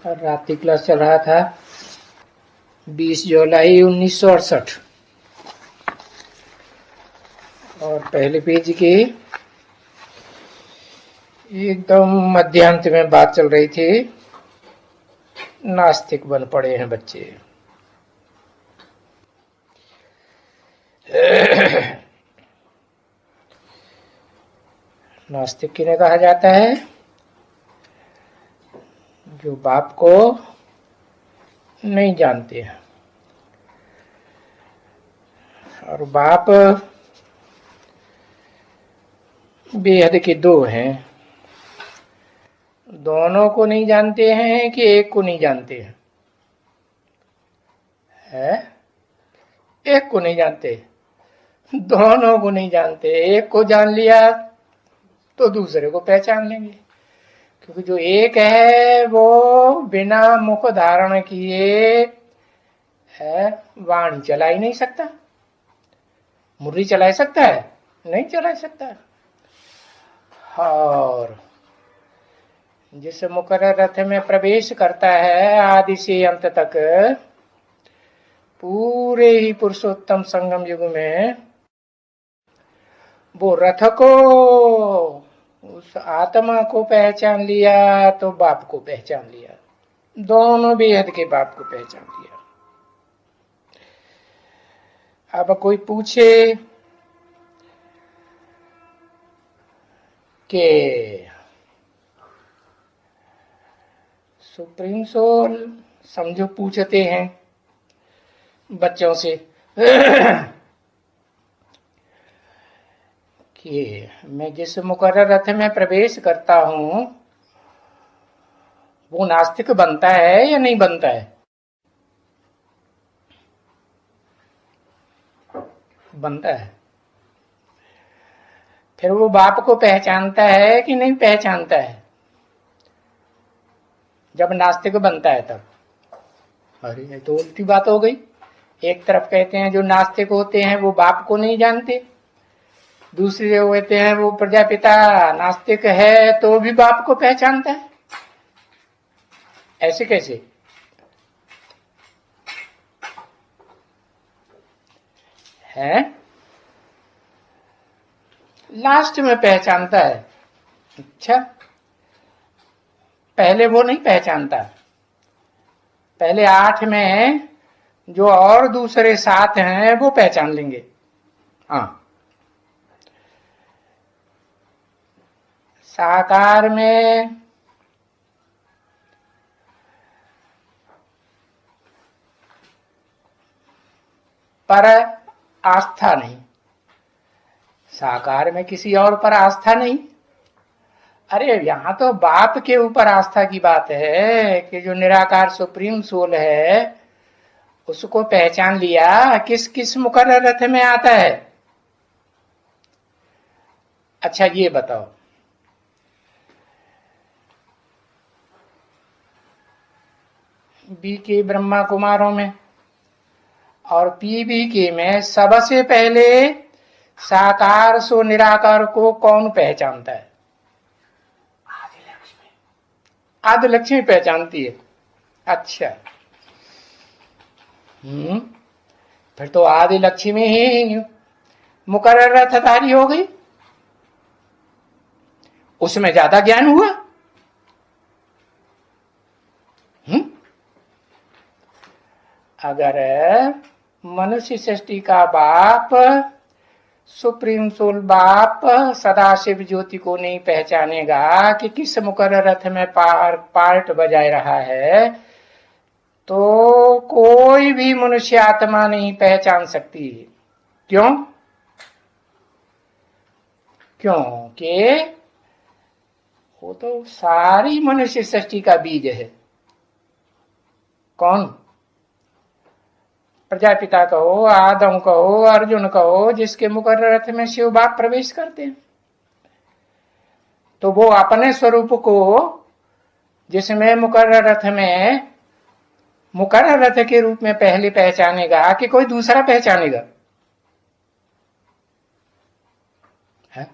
और रात की क्लास चल रहा था 20 जुलाई 1968 और पहले पेज के एकदम मध्यांत में बात चल रही थी। नास्तिक बन पड़े हैं बच्चे। नास्तिक किन्हें कहा जाता है? जो बाप को नहीं जानते हैं। और बाप बेहद के दो हैं। दोनों को नहीं जानते हैं कि एक को नहीं जानते हैं? है? एक को नहीं जानते, दोनों को नहीं जानते। एक को जान लिया तो दूसरे को पहचान लेंगे, क्योंकि जो एक है वो बिना मुख धारण किए है वाणी चला ही नहीं सकता। मुरली चला सकता है? नहीं चला सकता। और जिस मुकर्रर रथ में प्रवेश करता है आदि से अंत तक, पूरे ही पुरुषोत्तम संगम युग में, वो रथ को, उस आत्मा को पहचान लिया तो बाप को पहचान लिया। दोनों बेहद के बाप को पहचान लिया। अब कोई पूछे कि सुप्रीम सोल, समझो पूछते हैं बच्चों से कि मैं जिस मुकर्रर रथ में प्रवेश करता हूं वो नास्तिक बनता है या नहीं बनता है? बनता है। फिर वो बाप को पहचानता है कि नहीं पहचानता है? जब नास्तिक बनता है तब। अरे ये तो उल्टी बात हो गई। एक तरफ कहते हैं जो नास्तिक होते हैं वो बाप को नहीं जानते, दूसरे होते हैं वो प्रजापिता नास्तिक है तो भी बाप को पहचानता है। ऐसे कैसे? है लास्ट में पहचानता है। अच्छा, पहले वो नहीं पहचानता। पहले 8 में जो और दूसरे 7 हैं वो पहचान लेंगे। हाँ, साकार में पर आस्था नहीं, साकार में किसी और पर आस्था नहीं। अरे यहां तो बाप के ऊपर आस्था की बात है कि जो निराकार सुप्रीम सोल है उसको पहचान लिया। किस किस मुकर्रर रथ में आता है? अच्छा ये बताओ, बी के ब्रह्मा कुमारों में और पीबी के में सबसे पहले साकार सो निराकार को कौन पहचानता है? आदि लक्ष्मी पहचानती है। अच्छा, फिर तो आदि लक्ष्मी ही मुकर्रर रथधारी हो गई। उसमें ज्यादा ज्ञान हुआ। अगर मनुष्य सृष्टि का बाप सुप्रीम सोल बाप सदाशिव ज्योति को नहीं पहचानेगा कि किस मुकर्रर रथ में पार्ट बजा रहा है, तो कोई भी मनुष्य आत्मा नहीं पहचान सकती। क्यों? क्योंकि वो तो सारी मनुष्य सृष्टि का बीज है। कौन? प्रजापिता कहो, आदम कहो, अर्जुन कहो, जिसके मुकर्रर रथ में शिव बाप प्रवेश करते हैं, तो वो अपने स्वरूप को जिसमें मुकर्रर रथ में मुकर्रर रथ के रूप में पहले पहचानेगा कि कोई दूसरा पहचानेगा? है?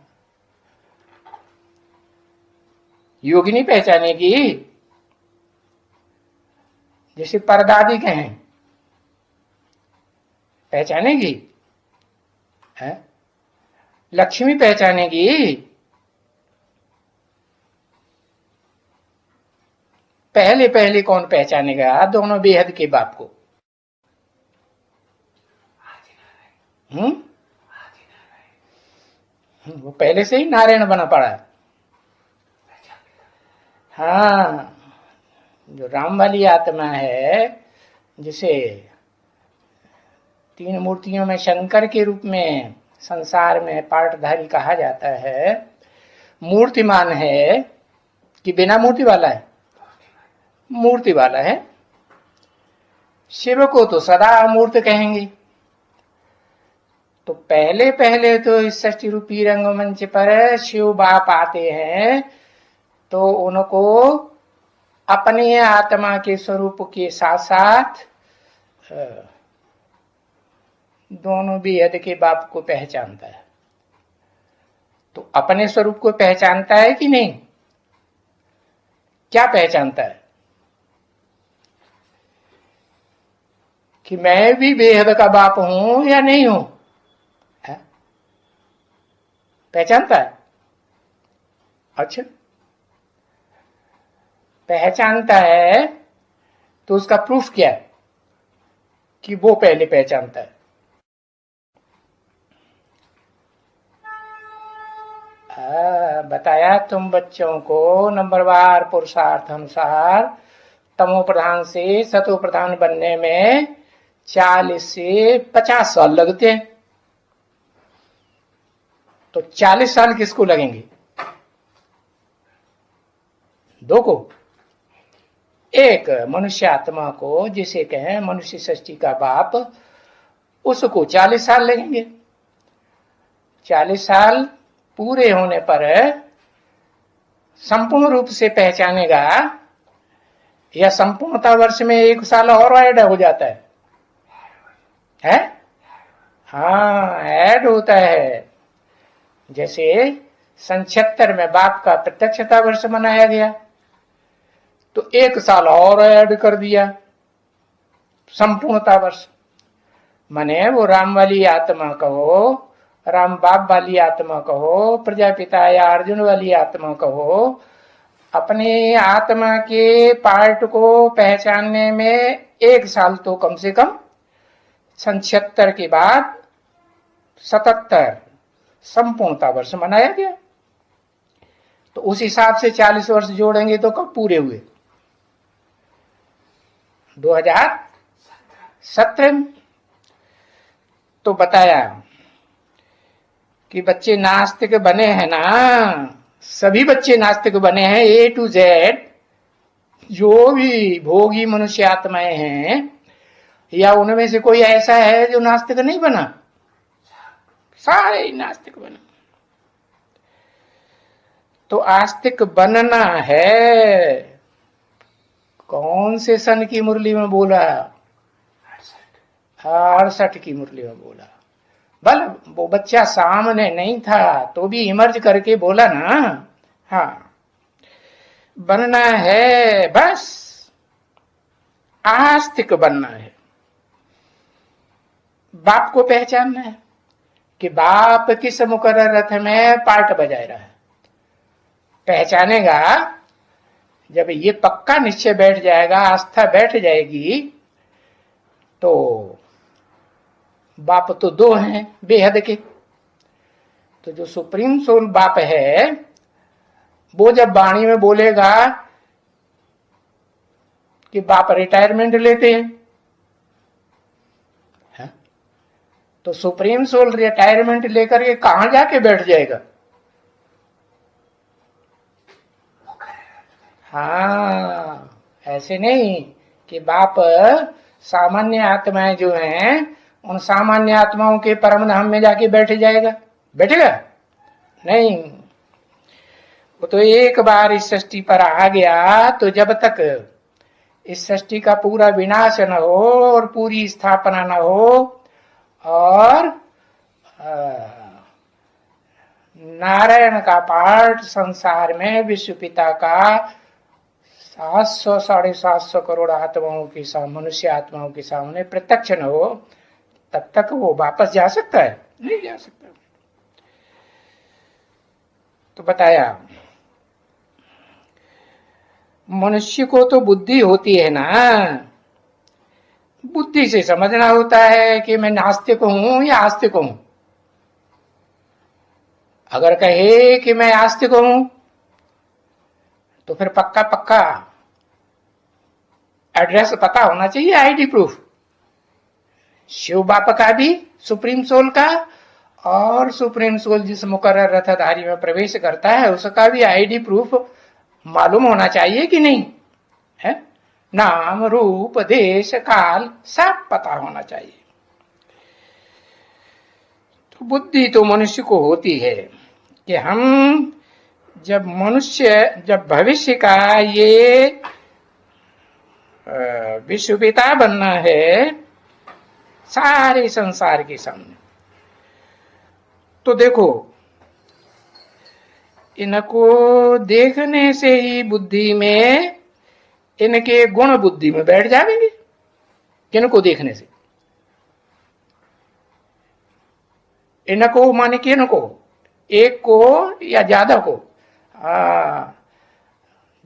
योगिनी पहचानेगी। जैसे परदादी कहें, पहचानेगी? है? लक्ष्मी पहचानेगी? पहले पहले कौन पहचानेगा दोनों बेहद के बाप को? वो पहले से ही नारायण बना पड़ा है। हाँ, जो राम वाली आत्मा है, जिसे तीन मूर्तियों में शंकर के रूप में संसार में पार्टधारी कहा जाता है, मूर्तिमान है कि बिना मूर्ति वाला है? मूर्ति वाला है। शिव को तो सदा मूर्त कहेंगे। तो पहले पहले तो इस षष्ठी रूपी रंगमंच पर शिव बाप आते हैं, तो उनको अपने आत्मा के स्वरूप के साथ साथ दोनों बेहद के बाप को पहचानता है। तो अपने स्वरूप को पहचानता है कि नहीं? क्या पहचानता है? कि मैं भी बेहद का बाप हूं या नहीं हूं? है? पहचानता है? अच्छा, पहचानता है तो उसका प्रूफ क्या है कि वो पहले पहचानता है? बताया तुम बच्चों को नंबरवार पुरुषार्थ अनुसार तमो प्रधान से सतो प्रधान बनने में 40 से 50 साल लगते हैं। तो 40 साल किसको लगेंगे? दो को। एक मनुष्य आत्मा को, जिसे कहें मनुष्य सृष्टि का बाप, उसको 40 साल लगेंगे। 40 साल पूरे होने पर संपूर्ण रूप से पहचानेगा, या संपूर्णता वर्ष में 1 साल और ऐड हो जाता है? हाँ, ऐड होता है। जैसे सन 76 में बाप का प्रत्यक्षता वर्ष मनाया गया, तो 1 साल और ऐड कर दिया संपूर्णता वर्ष। माने वो राम वाली आत्मा कहो, राम बाप वाली आत्मा कहो, प्रजापिता या अर्जुन वाली आत्मा कहो, अपने आत्मा के पार्ट को पहचानने में 1 साल तो कम से कम, सन 76 के बाद 77 संपूर्णता वर्ष मनाया गया। तो उस हिसाब से 40 वर्ष जोड़ेंगे तो कब पूरे हुए? 2017 में। तो बताया कि बच्चे नास्तिक बने हैं ना, सभी बच्चे नास्तिक बने हैं, A to Z। जो भी भोगी मनुष्य आत्माएं हैं, या उनमें से कोई ऐसा है जो नास्तिक नहीं बना? सारे ही नास्तिक बने। तो आस्तिक बनना है। कौन से सन की मुरली में बोला? 68 की मुरली में बोला। बल वो बच्चा सामने नहीं था तो भी इमर्ज करके बोला ना। हाँ, बनना है, बस आस्तिक बनना है। बाप को पहचानना है कि बाप किस मुकर्रर रथ में पार्ट बजाय रहा है। पहचानेगा जब ये पक्का निश्चय बैठ जाएगा, आस्था बैठ जाएगी, तो बाप तो 2 हैं बेहद के। तो जो सुप्रीम सोल बाप है, वो जब वाणी में बोलेगा कि बाप रिटायरमेंट लेते हैं, तो सुप्रीम सोल रिटायरमेंट लेकर के कहां जाके बैठ जाएगा? हाँ, ऐसे नहीं कि बाप सामान्य आत्माएं जो हैं, उन सामान्य आत्माओं के परम धाम में जाके बैठ जाएगा? बैठेगा नहीं। वो तो एक बार इस सृष्टि पर आ गया, तो जब तक इस सृष्टि का पूरा विनाश न हो और पूरी स्थापना न हो, और नारायण का पाठ संसार में विश्व पिता का 700 750 करोड़ आत्माओं के सामने, मनुष्य आत्माओं के सामने प्रत्यक्ष न हो तब तक वो वापस जा सकता है? नहीं जा सकता। तो बताया मनुष्य को तो बुद्धि होती है ना, बुद्धि से समझना होता है कि मैं नास्तिक हूं या आस्तिक हूं। अगर कहे कि मैं आस्तिक हूं तो फिर पक्का पक्का एड्रेस पता होना चाहिए, आईडी प्रूफ। शिव बाप का भी, सुप्रीम सोल का, और सुप्रीम सोल जिस मुकर्रर रथधारी में प्रवेश करता है उसका भी आईडी प्रूफ मालूम होना चाहिए कि नहीं है? नाम रूप देश काल सब पता होना चाहिए। तो बुद्धि तो मनुष्य को होती है कि हम जब भविष्य का ये विश्व पिता बनना है सारे संसार के सामने, तो देखो इनको देखने से ही बुद्धि में, इनके गुण बुद्धि में बैठ जाएंगे। किनको देखने से? इनको माने किनको? एक को या ज्यादा को?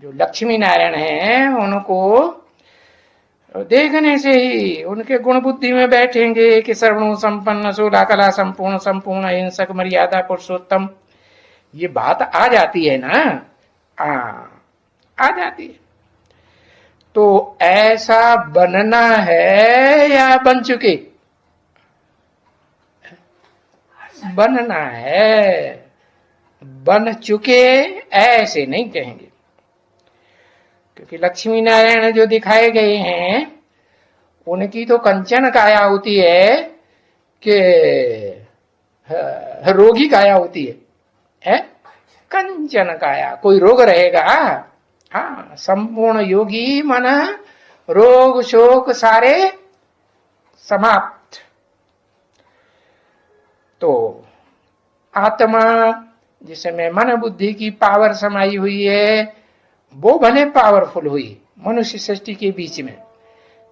जो लक्ष्मी नारायण हैं उनको देखने से ही उनके गुण बुद्धि में बैठेंगे कि सर्वणु संपन्न, सोलह कला संपूर्ण, संपूर्ण अहिंसक, मर्यादा पुरुषोत्तम, ये बात आ जाती है ना। आ जाती है। तो ऐसा बनना है या बन चुके? बनना है। बन चुके ऐसे नहीं कहेंगे, क्योंकि लक्ष्मी नारायण जो दिखाए गए हैं उनकी तो कंचन काया होती है कि रोगी काया होती है? कंचन काया। कोई रोग रहेगा? हाँ, संपूर्ण योगी मन रोग शोक सारे समाप्त। तो आत्मा जिसमें मन बुद्धि की पावर समाई हुई है वो भले पावरफुल हुई मनुष्य सृष्टि के बीच में,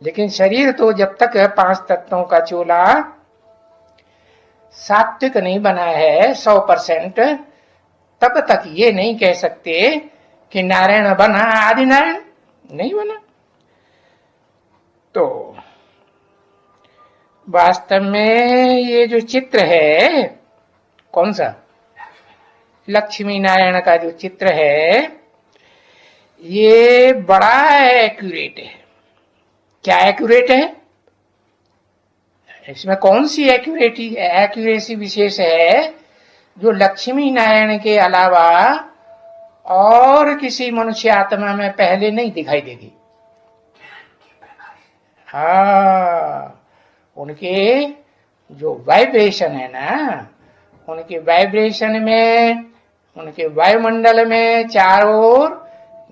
लेकिन शरीर तो जब तक 5 तत्वों का चोला सात्विक नहीं बना है 100%, तब तक ये नहीं कह सकते कि नारायण बना, आदि नारायण नहीं बना। तो वास्तव में ये जो चित्र है, कौन सा? लक्ष्मी नारायण का जो चित्र है ये बड़ा एक्यूरेट है। क्या एक्यूरेट है? इसमें कौन सी एक्यूरेसी विशेष है जो लक्ष्मी नारायण के अलावा और किसी मनुष्य आत्मा में पहले नहीं दिखाई देगी? हाँ, उनके जो वाइब्रेशन है ना, उनके वाइब्रेशन में, उनके वायुमंडल में चारों ओर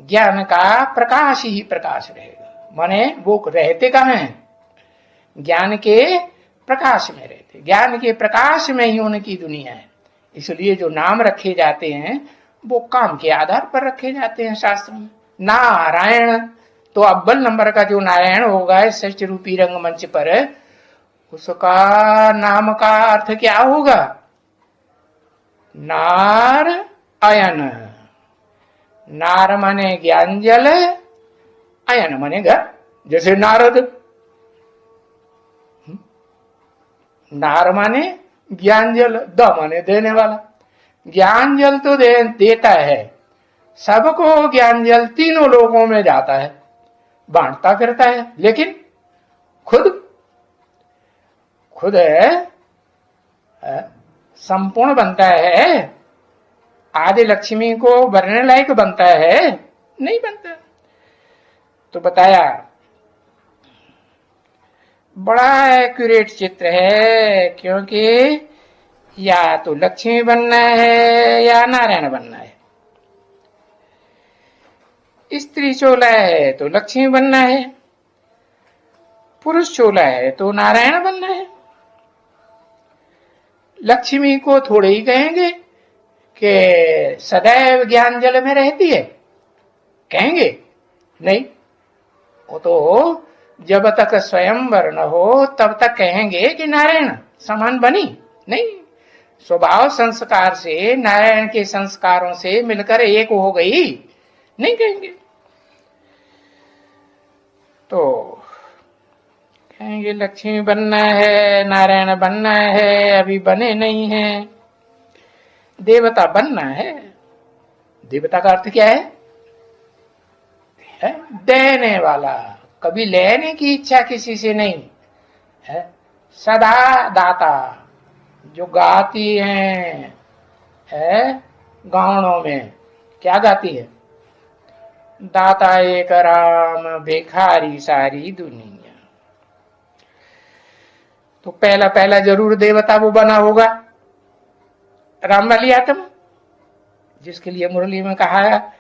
ज्ञान का प्रकाश ही प्रकाश रहेगा। माने वो रहते कहाँ हैं? ज्ञान के प्रकाश में रहते, ज्ञान के प्रकाश में ही उनकी दुनिया है। इसलिए जो नाम रखे जाते हैं वो काम के आधार पर रखे जाते हैं शास्त्रों में। नारायण तो अव्वल नंबर का जो नारायण होगा सच रूपी रंगमंच पर, उसका नाम का अर्थ क्या होगा? नार अयन। नार माने ज्ञान जल, अयन माने घर। जैसे नारद, नार माने ज्ञान जल, द माने देने वाला। ज्ञान जल तो देता है सबको, ज्ञान जल तीनों लोगों में जाता है, बांटता फिरता है, लेकिन खुद संपूर्ण बनता है। आदि लक्ष्मी को भरने लायक बनता है? नहीं बनता। तो बताया बड़ा एक्यूरेट चित्र है, क्योंकि या तो लक्ष्मी बनना है या नारायण बनना है। स्त्री चोला है तो लक्ष्मी बनना है, पुरुष चोला है तो नारायण बनना है। लक्ष्मी को थोड़े ही कहेंगे कि सदैव ज्ञान जल में रहती है, कहेंगे नहीं, वो तो जब तक स्वयंवर न हो तब तक कहेंगे कि नारायण समान बनी नहीं। स्वभाव संस्कार से, नारायण के संस्कारों से मिलकर एक हो गई नहीं कहेंगे। तो कहेंगे लक्ष्मी बनना है, नारायण बनना है, अभी बने नहीं है। देवता बनना है। देवता का अर्थ क्या है? देने वाला, कभी लेने की इच्छा किसी से नहीं है, सदा दाता। जो गाती है गावनों में क्या गाती है? दाता एक राम भिखारी सारी दुनिया। तो पहला पहला जरूर देवता वो बना होगा राम वाली आत्मा, जिसके लिए मुरली में कहा,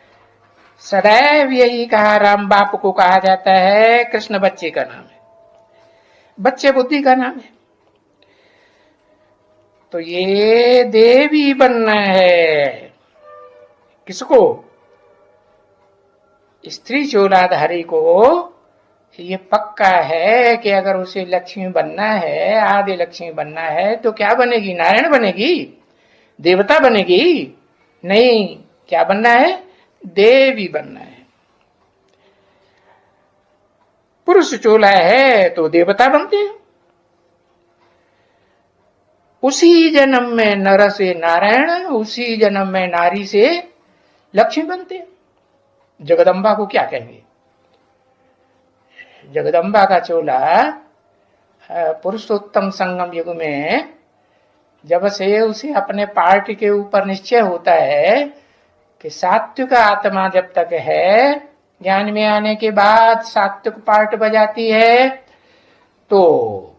सदैव यही कहा, राम बाप को कहा जाता है, कृष्ण बच्चे का नाम है, बच्चे बुद्धि का नाम है। तो ये देवी बनना है। किसको? स्त्री चूलाधारी को ये पक्का है कि अगर उसे लक्ष्मी बनना है, आदि लक्ष्मी बनना है, तो क्या बनेगी? नारायण बनेगी? देवता बनेगी? नहीं, क्या बनना है? देवी बनना है। पुरुष चोला है तो देवता बनते हैं। उसी जन्म में नर से नारायण, उसी जन्म में नारी से लक्ष्मी बनते हैं। जगदम्बा को क्या कहेंगे? जगदम्बा का चोला पुरुषोत्तम संगम युग में जब से उसे अपने पार्ट के ऊपर निश्चय होता है कि सात्विक आत्मा जब तक है, ज्ञान में आने के बाद सात्विक पार्ट बजाती है, तो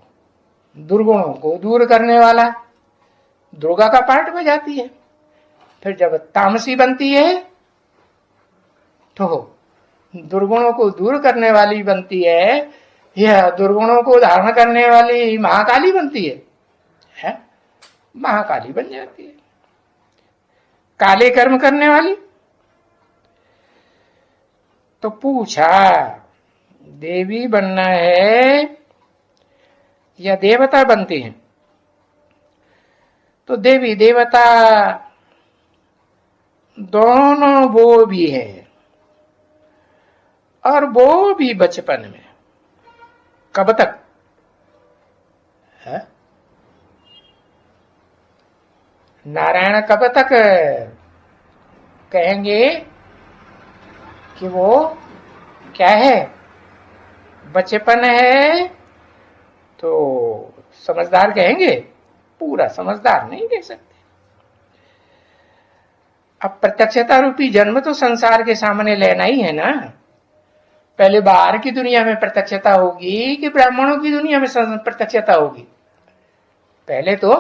दुर्गुणों को दूर करने वाला दुर्गा का पार्ट बजाती है। फिर जब तामसी बनती है तो दुर्गुणों को दूर करने वाली बनती है, यह दुर्गुणों को धारण करने वाली महाकाली बनती है? महाकाली बन जाती है, काले कर्म करने वाली। तो पूछा देवी बनना है या देवता बनती हैं? तो देवी देवता दोनों वो भी है, और वो भी बचपन में। कब तक है? नारायण कब तक कहेंगे कि वो क्या है? बचपन है। तो समझदार कहेंगे? पूरा समझदार नहीं कह सकते। अब प्रत्यक्षता रूपी जन्म तो संसार के सामने लेना ही है ना। पहले बाहर की दुनिया में प्रत्यक्षता होगी कि ब्राह्मणों की दुनिया में प्रत्यक्षता होगी? पहले तो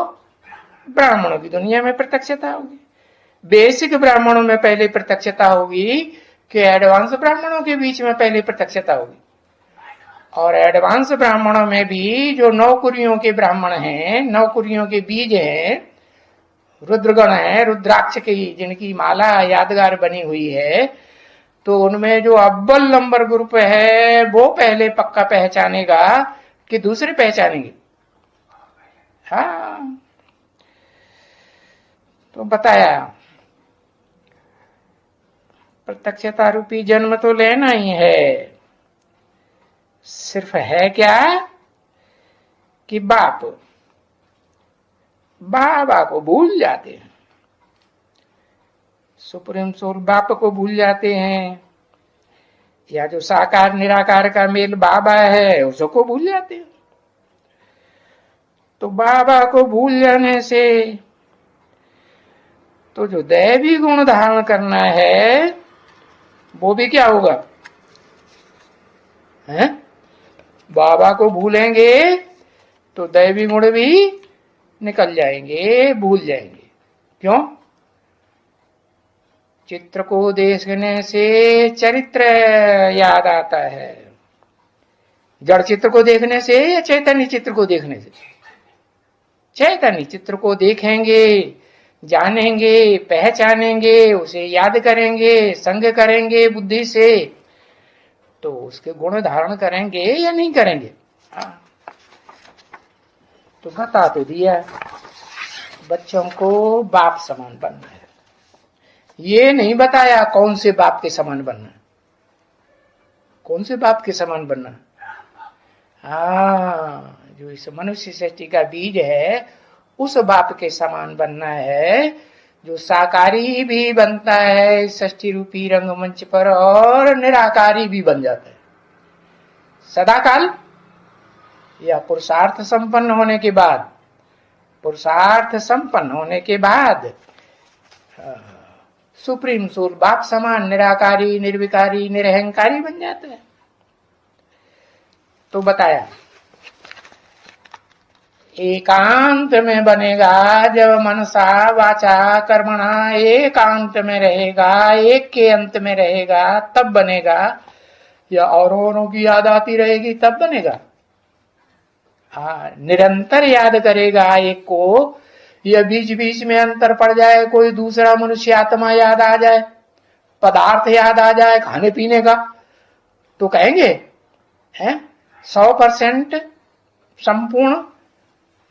ब्राह्मणों की दुनिया में प्रत्यक्षता होगी। बेसिक ब्राह्मणों में पहले प्रत्यक्षता होगी कि एडवांस ब्राह्मणों के बीच में पहले प्रत्यक्षता होगी। और एडवांस ब्राह्मणों में भी जो नौकुरियों के ब्राह्मण हैं, नौकुरियों के बीज हैं, रुद्रगण है, रुद्राक्ष की जिनकी माला यादगार बनी हुई है, तो उनमें जो अव्वल नंबर ग्रुप है वो पहले पक्का पहचानेगा कि दूसरे पहचानेंगे। हाँ, तो बताया प्रत्यक्षता रूपी जन्म तो लेना ही है। सिर्फ है क्या कि बाबा को भूल जाते हैं, सुप्रीम सोल बाप को भूल जाते हैं, या जो साकार निराकार का मेल बाबा है उसको भूल जाते हैं। तो बाबा को भूल जाने से तो जो दैवी गुण धारण करना है वो भी क्या होगा? है? बाबा को भूलेंगे तो दैवी गुण भी निकल जाएंगे, भूल जाएंगे। क्यों? चित्र को देखने से चरित्र याद आता है। जड़ चित्र को देखने से या चैतन्य चित्र को देखने से? चैतन्य चित्र को देखेंगे, जानेंगे, पहचानेंगे, उसे याद करेंगे, संग करेंगे बुद्धि से, तो उसके गुण धारण करेंगे या नहीं करेंगे? हाँ। तो बता तो दिया, बच्चों को बाप समान बनना है। ये नहीं बताया कौन से बाप के समान बनना, कौन से बाप के समान बनना। हाँ, जो इस मनुष्य सृष्टि का बीज है उस बाप के समान बनना है, जो साकारी भी बनता है षष्ठी रूपी रंगमंच पर और निराकारी भी बन जाता है सदाकाल, या पुरुषार्थ संपन्न होने के बाद, पुरुषार्थ संपन्न होने के बाद सुप्रीम सोल बाप समान निराकारी निर्विकारी निरहंकारी बन जाता है। तो बताया एकांत में बनेगा जब मनसा वाचा कर्मणा एकांत में रहेगा, एक के अंत में रहेगा तब बनेगा, या औरों की याद आती रहेगी तब बनेगा। हाँ, निरंतर याद करेगा एक को, या बीच बीच में अंतर पड़ जाए, कोई दूसरा मनुष्य आत्मा याद आ जाए, पदार्थ याद आ जाए खाने पीने का, तो कहेंगे हैं 100% संपूर्ण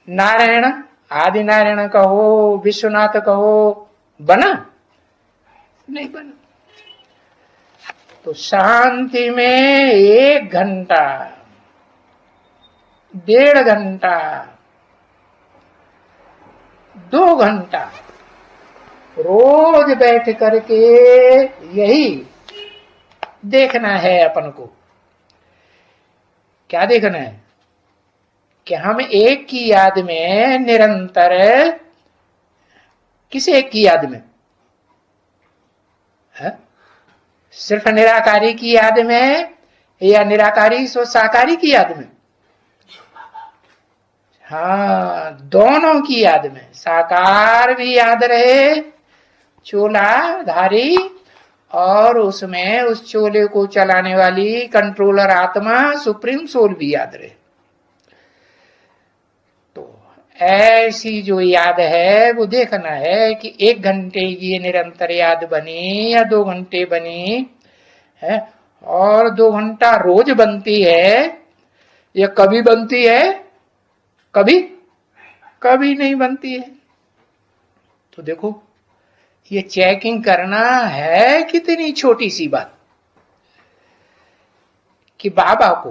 नारायण, आदि नारायण कहो, विश्वनाथ कहो, बना नहीं बना। तो शांति में 1 घंटा 1.5 घंटा 2 घंटा रोज बैठ करके यही देखना है अपन को। क्या देखना है? कि हम एक की याद में निरंतर, किस एक की याद में है? सिर्फ निराकारी की याद में, या निराकारी सो साकारी की याद में? हाँ, दोनों की याद में, साकार भी याद रहे चोला धारी, और उसमें उस चोले को चलाने वाली कंट्रोलर आत्मा सुप्रीम सोल भी याद रहे। ऐसी जो याद है वो देखना है कि 1 घंटे की ये निरंतर याद बनी या 2 घंटे बनी है, और 2 घंटा रोज बनती है या कभी बनती है, कभी कभी नहीं बनती है। तो देखो ये चेकिंग करना है कितनी छोटी सी बात, कि बाबा को,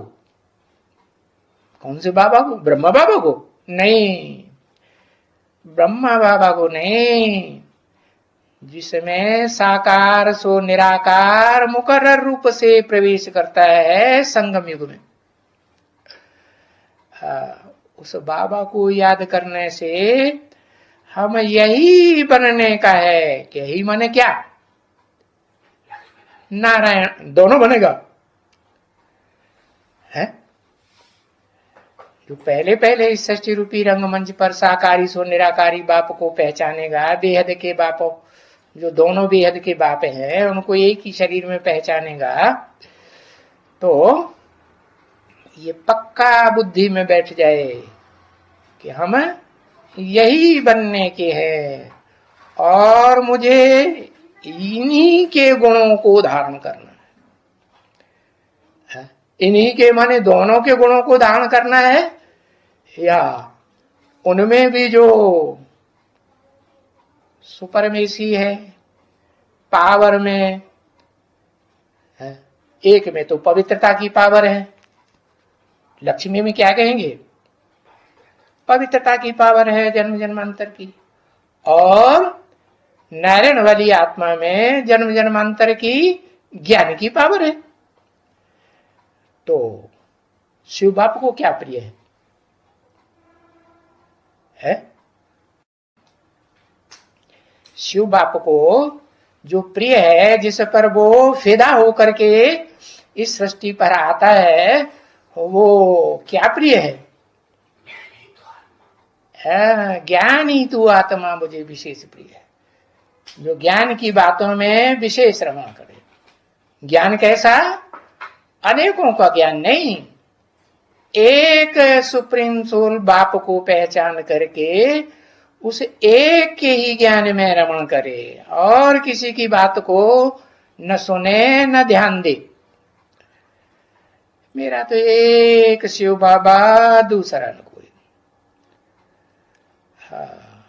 कौन से बाबा को? ब्रह्मा बाबा को नहीं, ब्रह्मा बाबा को नहीं, जिसमें साकार सो निराकार मुकर्रर रूप से प्रवेश करता है संगम युग में। उस बाबा को याद करने से हम यही बनने का है। कि यही माने क्या? नारायण दोनों बनेगा है। जो पहले पहले इस षष्ठी रूपी रंगमंच पर साकारी सो निराकारी बाप को पहचानेगा, बेहद के बाप, जो दोनों बेहद के बाप हैं उनको एक ही शरीर में पहचानेगा, तो ये पक्का बुद्धि में बैठ जाए कि हम यही बनने के हैं और मुझे इन्हीं के गुणों को धारण करना है। इन्हीं के माने दोनों के गुणों को धारण करना है, या उनमें भी जो सुपरमेसी है पावर में है, एक में तो पवित्रता की पावर है, लक्ष्मी में क्या कहेंगे? पवित्रता की पावर है जन्म जन्मांतर की, और नारायण वाली आत्मा में जन्म जन्मांतर की ज्ञान की पावर है। तो शिव बाप को क्या प्रिय है? शिव बाप को जो प्रिय है, जिस पर वो फिदा होकर के इस सृष्टि पर आता है, वो क्या प्रिय है? ज्ञान ही तू आत्मा मुझे विशेष प्रिय है, जो ज्ञान की बातों में विशेष रमण करे। ज्ञान कैसा? अनेकों का ज्ञान नहीं, एक सुप्रीम सोल बाप को पहचान करके उस एक के ही ज्ञान में रमण करे और किसी की बात को न सुने न ध्यान दे। मेरा तो एक शिव बाबा, दूसरा न कोई। हाँ,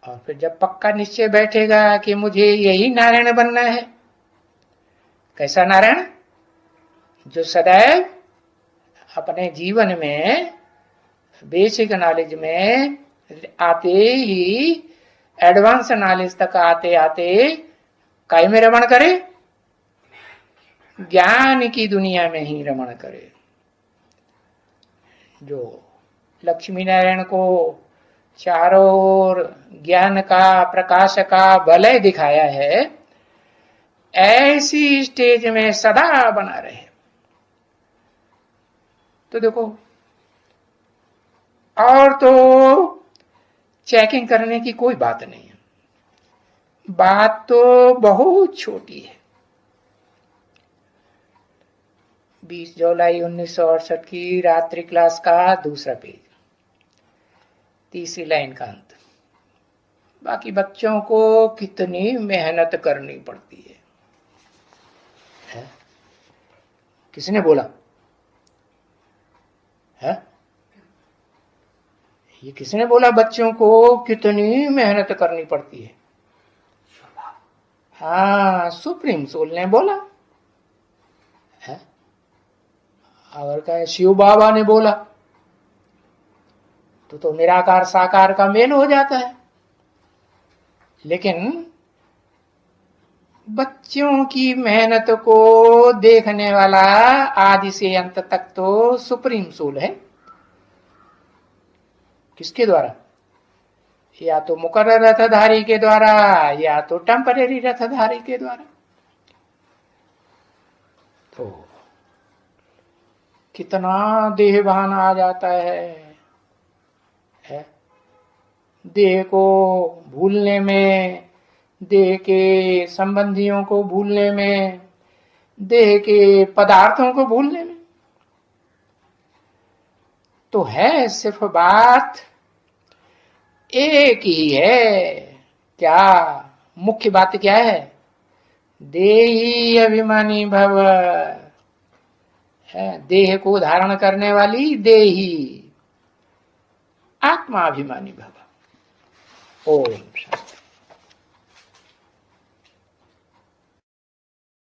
और फिर जब पक्का निश्चय बैठेगा कि मुझे यही नारायण बनना है, कैसा नारायण? जो सदैव अपने जीवन में बेसिक नॉलेज में आते ही एडवांस नॉलेज तक आते आते काय में रमण करे? ज्ञान की दुनिया में ही रमण करे। जो लक्ष्मी नारायण को चारों ओर ज्ञान का, प्रकाश का वलय दिखाया है, ऐसी स्टेज में सदा बना रहे। तो देखो, और तो चेकिंग करने की कोई बात नहीं है, बात तो बहुत छोटी है। 20 जुलाई 1968 की रात्रि क्लास का दूसरा पेज, तीसरी लाइन का अंत। बाकी बच्चों को कितनी मेहनत करनी पड़ती है? किसने बोला है? ये किसने बोला बच्चों को कितनी मेहनत करनी पड़ती है? हाँ, सुप्रीम सोल ने बोला है। और क्या शिव बाबा ने बोला, तो निराकार साकार का मेल हो जाता है। लेकिन बच्चों की मेहनत को देखने वाला आदि से अंत तक तो सुप्रीम सोल है। किसके द्वारा? या तो मुकर्रर रथधारी के द्वारा, या तो टेम्परेरी रथधारी के द्वारा। तो कितना देहभान आ जाता है? देह को भूलने में, देह के संबंधियों को भूलने में, देह के पदार्थों को भूलने में। तो है सिर्फ बात एक ही है। क्या मुख्य बात क्या है? देही अभिमानी भव, है देह को धारण करने वाली देही, आत्मा अभिमानी भव। ओम।